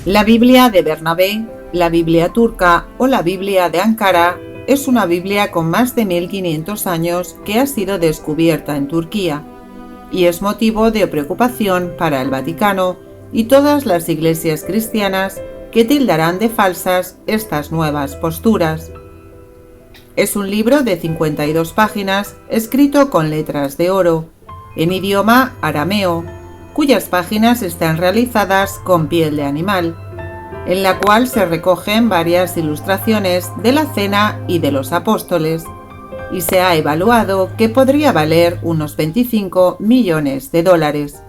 La Biblia de Bernabé, la Biblia turca o la Biblia de Ankara es una Biblia con más de 1500 años que ha sido descubierta en Turquía y es motivo de preocupación para el Vaticano y todas las iglesias cristianas que tildarán de falsas estas nuevas posturas. Es un libro de 52 páginas escrito con letras de oro, en idioma arameo, cuyas páginas están realizadas con piel de animal, en la cual se recogen varias ilustraciones de la cena y de los apóstoles, y se ha evaluado que podría valer unos 25 millones de dólares.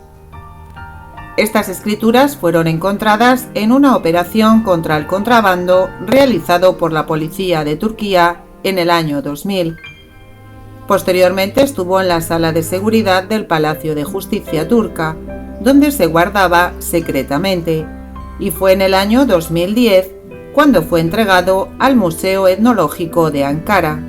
Estas escrituras fueron encontradas en una operación contra el contrabando realizado por la policía de Turquía en el año 2000. Posteriormente estuvo en la sala de seguridad del Palacio de Justicia turca, donde se guardaba secretamente, y fue en el año 2010 cuando fue entregado al Museo Etnológico de Ankara.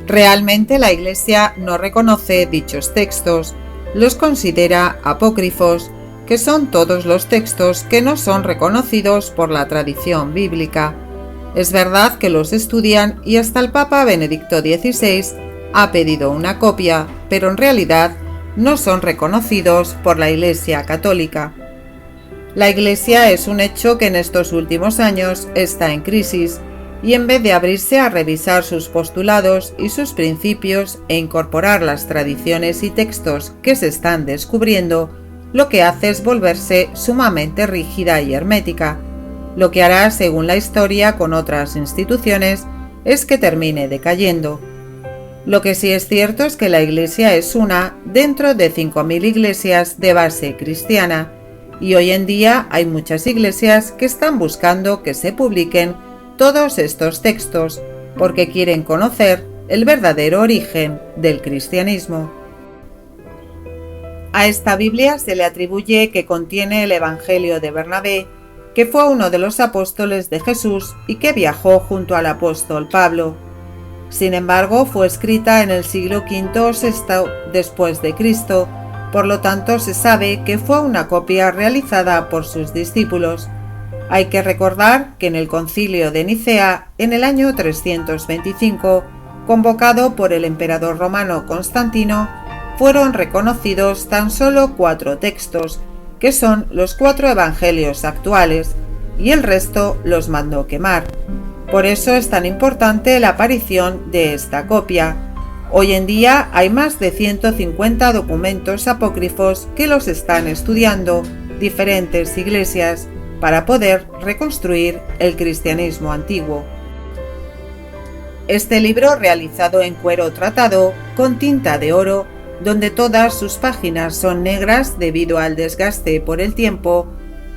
Realmente la Iglesia no reconoce dichos textos, los considera apócrifos, que son todos los textos que no son reconocidos por la tradición bíblica. Es verdad que los estudian y hasta el Papa Benedicto XVI ha pedido una copia, pero en realidad no son reconocidos por la Iglesia Católica. La Iglesia es un hecho que en estos últimos años está en crisis y en vez de abrirse a revisar sus postulados y sus principios e incorporar las tradiciones y textos que se están descubriendo, lo que hace es volverse sumamente rígida y hermética. Lo que hará, según la historia con otras instituciones, es que termine decayendo. Lo que sí es cierto es que la Iglesia es una dentro de 5.000 iglesias de base cristiana, y hoy en día hay muchas iglesias que están buscando que se publiquen todos estos textos porque quieren conocer el verdadero origen del cristianismo. A esta Biblia se le atribuye que contiene el Evangelio de Bernabé, que fue uno de los apóstoles de Jesús y que viajó junto al apóstol Pablo. Sin embargo, fue escrita en el siglo V o VI después de Cristo, por lo tanto se sabe que fue una copia realizada por sus discípulos. Hay que recordar que en el Concilio de Nicea, en el año 325, convocado por el emperador romano Constantino, fueron reconocidos tan solo 4 textos, que son los 4 evangelios actuales, y el resto los mandó quemar. Por eso es tan importante la aparición de esta copia. Hoy en día hay más de 150 documentos apócrifos que los están estudiando diferentes iglesias para poder reconstruir el cristianismo antiguo. Este libro, realizado en cuero tratado con tinta de oro, donde todas sus páginas son negras debido al desgaste por el tiempo,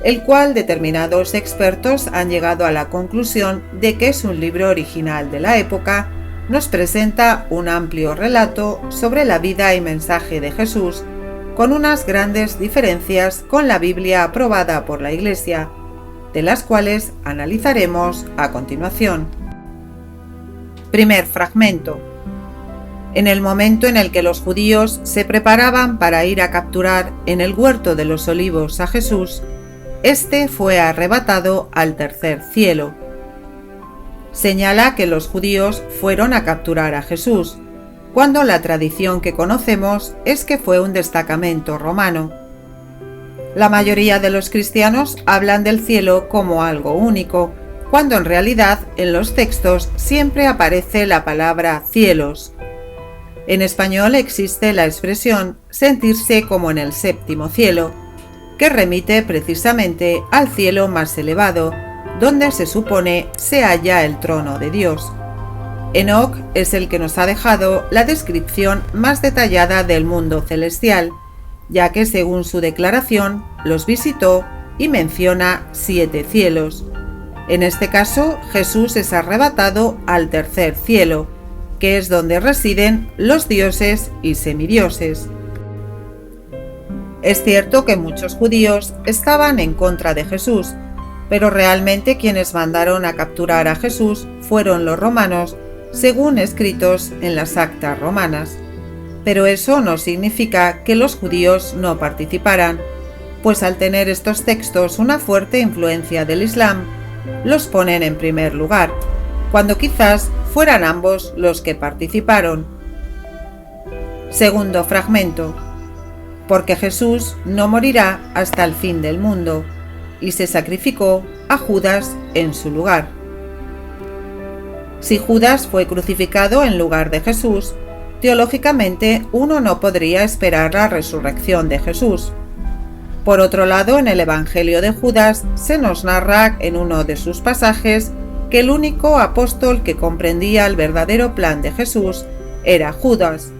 el cual determinados expertos han llegado a la conclusión de que es un libro original de la época, nos presenta un amplio relato sobre la vida y mensaje de Jesús, con unas grandes diferencias con la Biblia aprobada por la Iglesia, de las cuales analizaremos a continuación. Primer fragmento. En el momento en el que los judíos se preparaban para ir a capturar en el huerto de los Olivos a Jesús, este fue arrebatado al tercer cielo. Señala que los judíos fueron a capturar a Jesús, cuando la tradición que conocemos es que fue un destacamento romano. La mayoría de los cristianos hablan del cielo como algo único, cuando en realidad en los textos siempre aparece la palabra cielos. En español existe la expresión sentirse como en el séptimo cielo, que remite precisamente al cielo más elevado, donde se supone se halla el trono de Dios. Enoc es el que nos ha dejado la descripción más detallada del mundo celestial, ya que según su declaración los visitó y menciona 7 cielos. En este caso, Jesús es arrebatado al tercer cielo, que es donde residen los dioses y semidioses. Es cierto que muchos judíos estaban en contra de Jesús, pero realmente quienes mandaron a capturar a Jesús fueron los romanos, según escritos en las actas romanas. Pero eso no significa que los judíos no participaran. pues al tener estos textos una fuerte influencia del Islam, los ponen en primer lugar, cuando quizás fueran ambos los que participaron. Segundo fragmento. Porque Jesús no morirá hasta el fin del mundo, y se sacrificó a Judas en su lugar. Si Judas fue crucificado en lugar de Jesús, teológicamente uno no podría esperar la resurrección de Jesús. Por otro lado, en el Evangelio de Judas se nos narra en uno de sus pasajes que el único apóstol que comprendía el verdadero plan de Jesús era Judas.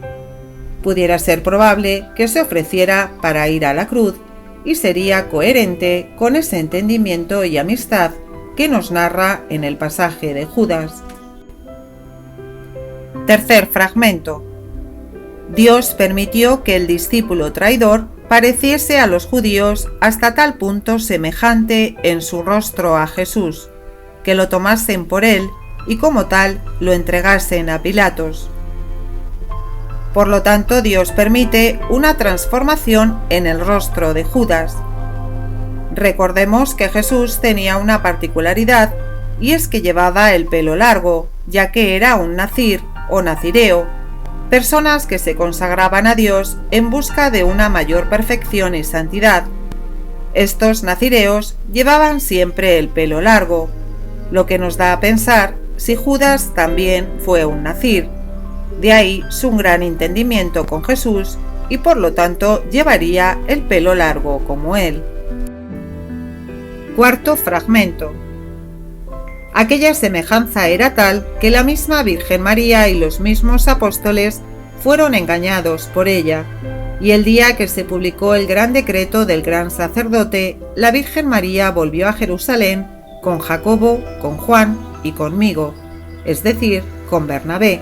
Pudiera ser probable que se ofreciera para ir a la cruz y sería coherente con ese entendimiento y amistad que nos narra en el pasaje de Judas. Tercer fragmento. Dios permitió que el discípulo traidor pareciese a los judíos hasta tal punto semejante en su rostro a Jesús, que lo tomasen por él y como tal lo entregasen a Pilatos. Por lo tanto, Dios permite una transformación en el rostro de Judas. Recordemos que Jesús tenía una particularidad, y es que llevaba el pelo largo, ya que era un nazir o nazireo, personas que se consagraban a Dios en busca de una mayor perfección y santidad. Estos nazireos llevaban siempre el pelo largo, lo que nos da a pensar si Judas también fue un nazir. De ahí su gran entendimiento con Jesús y por lo tanto llevaría el pelo largo como él. Cuarto fragmento. Aquella semejanza era tal que la misma Virgen María y los mismos apóstoles fueron engañados por ella, y el día que se publicó el gran decreto del gran sacerdote, la Virgen María volvió a Jerusalén con Jacobo, con Juan y conmigo, es decir, con Bernabé.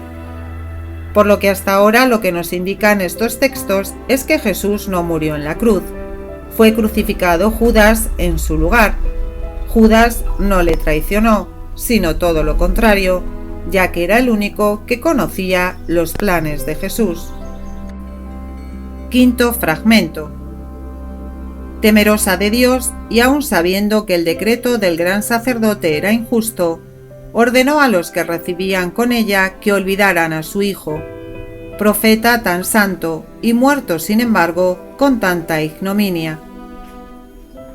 Por lo que hasta ahora lo que nos indican estos textos es que Jesús no murió en la cruz. Fue crucificado Judas en su lugar. Judas no le traicionó, sino todo lo contrario, ya que era el único que conocía los planes de Jesús. Quinto fragmento. Temerosa de Dios y aun sabiendo que el decreto del gran sacerdote era injusto, ordenó a los que recibían con ella que olvidaran a su hijo, profeta tan santo y muerto sin embargo con tanta ignominia.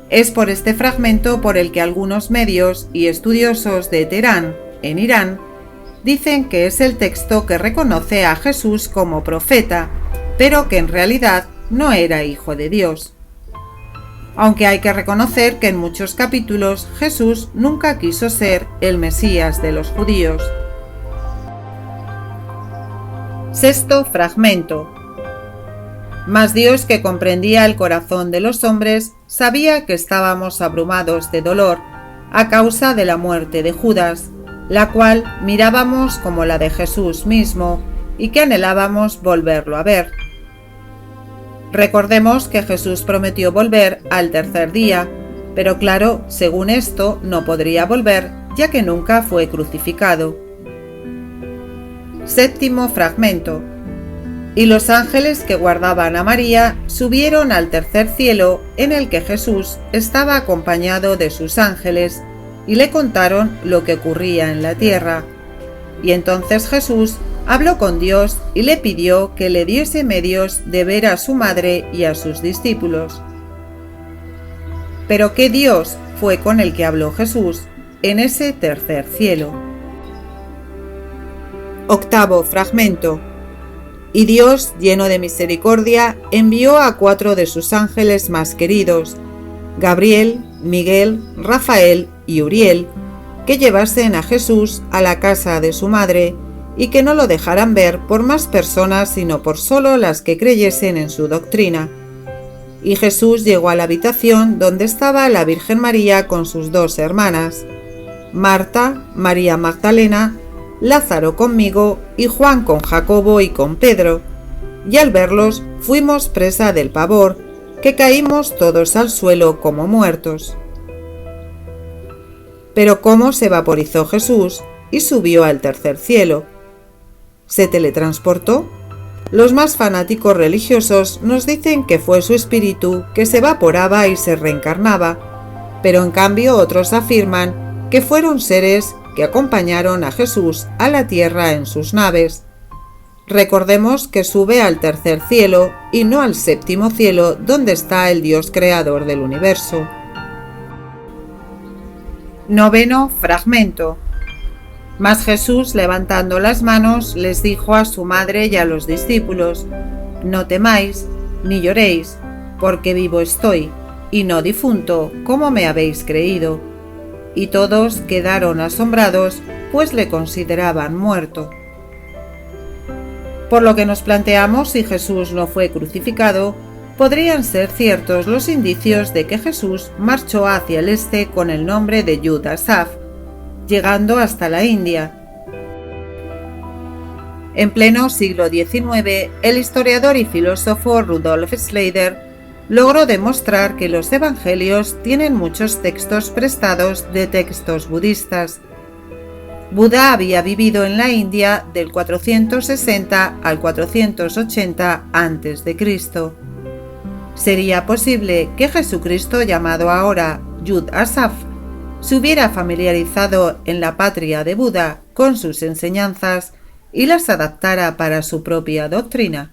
Es por este fragmento por el que algunos medios y estudiosos de Teherán, en Irán, dicen que es el texto que reconoce a Jesús como profeta, pero que en realidad no era hijo de Dios. Aunque hay que reconocer que en muchos capítulos Jesús nunca quiso ser el Mesías de los judíos. Sexto fragmento. Mas Dios, que comprendía el corazón de los hombres, sabía que estábamos abrumados de dolor a causa de la muerte de Judas, la cual mirábamos como la de Jesús mismo y que anhelábamos volverlo a ver. Recordemos que Jesús prometió volver al tercer día, pero claro, según esto no podría volver, ya que nunca fue crucificado. Séptimo fragmento. Y los ángeles que guardaban a María subieron al tercer cielo, en el que Jesús estaba acompañado de sus ángeles, y le contaron lo que ocurría en la tierra. Y entonces Jesús habló con Dios y le pidió que le diese medios de ver a su madre y a sus discípulos. Pero ¿qué Dios fue con el que habló Jesús en ese tercer cielo? Octavo fragmento. Y Dios, lleno de misericordia, envió a 4 de sus ángeles más queridos, Gabriel, Miguel, Rafael y Uriel, que llevasen a Jesús a la casa de su madre y que no lo dejaran ver por más personas sino por solo las que creyesen en su doctrina. Y Jesús llegó a la habitación donde estaba la Virgen María con sus 2 hermanas, Marta, María Magdalena, Lázaro conmigo y Juan con Jacobo y con Pedro, y al verlos fuimos presa del pavor, que caímos todos al suelo como muertos. Pero ¿cómo se vaporizó Jesús y subió al tercer cielo? ¿Se teletransportó? Los más fanáticos religiosos nos dicen que fue su espíritu que se evaporaba y se reencarnaba, pero en cambio otros afirman que fueron seres que acompañaron a Jesús a la tierra en sus naves. Recordemos que sube al tercer cielo y no al séptimo cielo, donde está el Dios creador del universo. Noveno fragmento. Mas Jesús, levantando las manos, les dijo a su madre y a los discípulos: No temáis, ni lloréis, porque vivo estoy, y no difunto, como me habéis creído. Y todos quedaron asombrados, pues le consideraban muerto. Por lo que nos planteamos, si Jesús no fue crucificado, podrían ser ciertos los indicios de que Jesús marchó hacia el este con el nombre de Yud Asaf, llegando hasta la India. En pleno siglo XIX, el historiador y filósofo Rudolf Schleider logró demostrar que los evangelios tienen muchos textos prestados de textos budistas. Buda había vivido en la India del 460 al 480 a.C. ¿Sería posible que Jesucristo, llamado ahora Yud Asaf, se hubiera familiarizado en la patria de Buda con sus enseñanzas y las adaptara para su propia doctrina?